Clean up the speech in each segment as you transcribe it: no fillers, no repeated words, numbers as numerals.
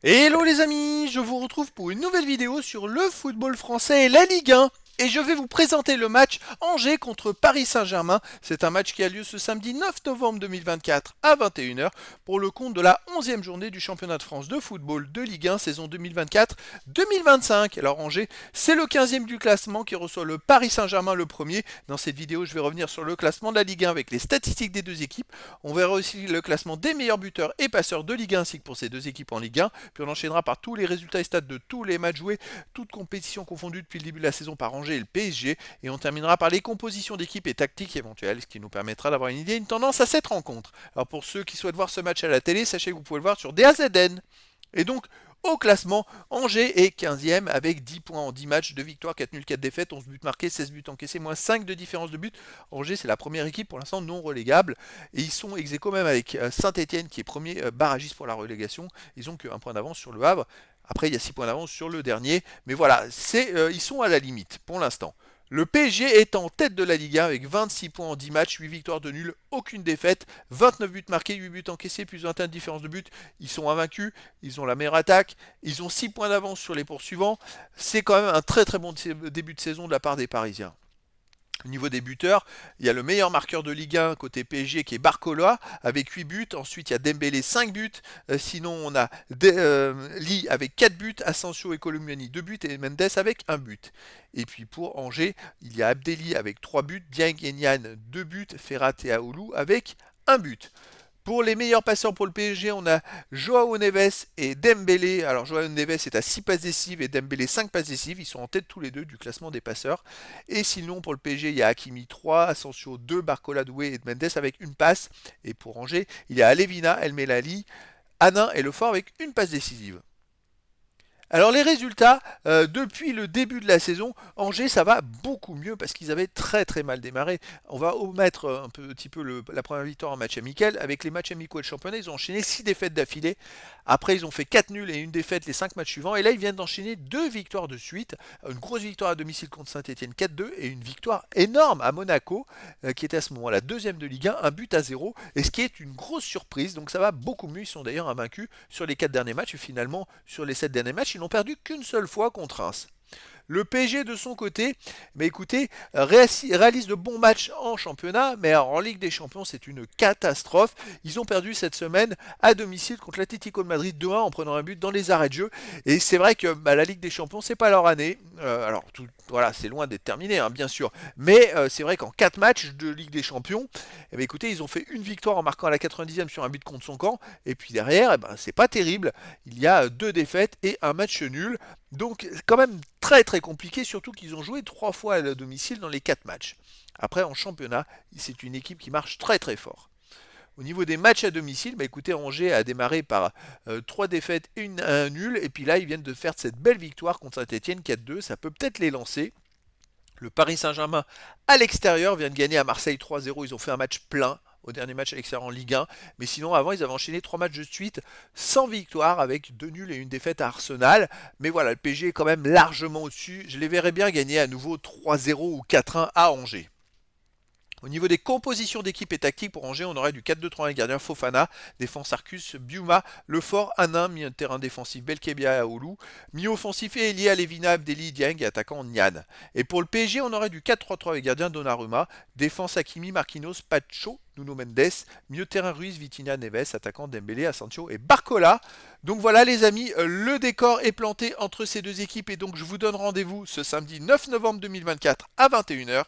Hello les amis, je vous retrouve pour une nouvelle vidéo sur le football français et la Ligue 1. Et je vais vous présenter le match Angers contre Paris Saint-Germain. C'est un match qui a lieu ce samedi 9 novembre 2024 à 21 h pour le compte de la 11e journée du championnat de France de football de Ligue 1 saison 2024-2025. Alors Angers, c'est le 15e du classement qui reçoit le Paris Saint-Germain le premier. Dans cette vidéo, je vais revenir sur le classement de la Ligue 1 avec les statistiques des deux équipes. On verra aussi le classement des meilleurs buteurs et passeurs de Ligue 1 ainsi que pour ces deux équipes en Ligue 1. Puis on enchaînera par tous les résultats et stats de tous les matchs joués, toutes compétitions confondues depuis le début de la saison par Angers et le PSG. Et on terminera par les compositions d'équipes et tactiques éventuelles, ce qui nous permettra d'avoir une idée, une tendance à cette rencontre. Alors pour ceux qui souhaitent voir ce match à la télé, sachez que vous pouvez le voir sur DAZN. Et donc, au classement, Angers est 15e avec 10 points en 10 matchs, 2 victoires, 4 nuls, 4 défaites, 11 buts marqués, 16 buts encaissés, moins 5 de différence de but. Angers, c'est la première équipe pour l'instant non relégable. Et ils sont ex aequo même avec Saint-Etienne qui est premier barragiste pour la relégation. Ils ont qu'un point d'avance sur le Havre. Après, il y a 6 points d'avance sur le dernier. Mais voilà, ils sont à la limite pour l'instant. Le PSG est en tête de la Ligue 1 avec 26 points en 10 matchs, 8 victoires de nul, aucune défaite, 29 buts marqués, 8 buts encaissés, plus 21 de différence de but. Ils sont invaincus, ils ont la meilleure attaque, ils ont 6 points d'avance sur les poursuivants. C'est quand même un très très bon début de saison de la part des Parisiens. Au niveau des buteurs, il y a le meilleur marqueur de Ligue 1 côté PSG qui est Barcola avec 8 buts. Ensuite, il y a Dembélé 5 buts. Sinon, on a Lee avec 4 buts, Asensio et Colombiani 2 buts et Mendes avec 1 but. Et puis pour Angers, il y a Abdelli avec 3 buts, Dieng et Nian 2 buts, Ferrat et Aoulou avec 1 but. Pour les meilleurs passeurs pour le PSG, on a Joao Neves et Dembélé. Alors Joao Neves est à 6 passes décisives et Dembélé 5 passes décisives. Ils sont en tête tous les deux du classement des passeurs. Et sinon pour le PSG, il y a Hakimi 3, Asensio 2, Barcola, Doué et Mendes avec une passe. Et pour Angers, il y a Alevina, El Melali, Hanin et Lefort avec une passe décisive. Alors les résultats, depuis le début de la saison, Angers ça va beaucoup mieux parce qu'ils avaient très très mal démarré. On va omettre un petit peu la première victoire en match amical. Avec les matchs amicaux et le championnat, ils ont enchaîné 6 défaites d'affilée. Après ils ont fait 4 nuls et une défaite les 5 matchs suivants. Et là ils viennent d'enchaîner 2 victoires de suite. Une grosse victoire à domicile contre Saint-Etienne 4-2 et une victoire énorme à Monaco qui était à ce moment-là deuxième de Ligue 1, un but à 0. Et ce qui est une grosse surprise. Donc ça va beaucoup mieux. Ils sont d'ailleurs invaincus sur les 4 derniers matchs. Et finalement sur les 7 derniers matchs, ils n'ont perdu qu'une seule fois contre Reims. Le PSG de son côté, bah écoutez, réalise de bons matchs en championnat, mais en Ligue des Champions, c'est une catastrophe. Ils ont perdu cette semaine à domicile contre l'Atlético de Madrid 2-1 en prenant un but dans les arrêts de jeu. Et c'est vrai que la Ligue des Champions, c'est pas leur année. Alors, voilà, c'est loin d'être terminé, hein, bien sûr. Mais c'est vrai qu'en 4 matchs de Ligue des Champions, eh bien, écoutez, ils ont fait une victoire en marquant à la 90e sur un but contre son camp. Et puis derrière, eh ben, c'est pas terrible. Il y a 2 défaites et un match nul. Donc quand même très très compliqué, surtout qu'ils ont joué 3 fois à domicile dans les 4 matchs. Après en championnat, c'est une équipe qui marche très très fort. Au niveau des matchs à domicile, bah écoutez, Angers a démarré par 3 défaites et un nul, et puis là ils viennent de faire cette belle victoire contre Saint-Etienne 4-2, ça peut peut-être les lancer. Le Paris Saint-Germain à l'extérieur vient de gagner à Marseille 3-0, ils ont fait un match plein au dernier match à l'extérieur en Ligue 1. Mais sinon, avant, ils avaient enchaîné 3 matchs de suite sans victoire avec 2 nuls et une défaite à Arsenal. Mais voilà, le PSG est quand même largement au-dessus. Je les verrais bien gagner à nouveau 3-0 ou 4-1 à Angers. Au niveau des compositions d'équipe et tactique pour Angers, on aurait du 4-2-3-1 gardien Fofana, défense Arcus, Biuma, Lefort, Hanin, milieu de terrain défensif Belkebia et Aoulou, milieu offensif et lié à Levina, Abdelli, Dieng et attaquant Nian. Et pour le PSG, on aurait du 4-3-3 avec gardien Donnarumma, défense Hakimi, Marquinhos, Pacho, Nuno Mendes, milieu de terrain Ruiz, Vitinha, Neves, attaquant Dembélé, Asensio et Barcola. Donc voilà les amis, le décor est planté entre ces deux équipes et donc je vous donne rendez-vous ce samedi 9 novembre 2024 à 21 h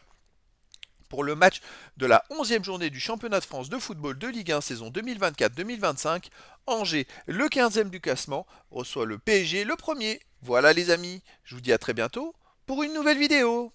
pour le match de la 11e journée du championnat de France de football de Ligue 1 saison 2024-2025. Angers, le 15e du classement, reçoit le PSG, le premier. Voilà les amis, je vous dis à très bientôt pour une nouvelle vidéo.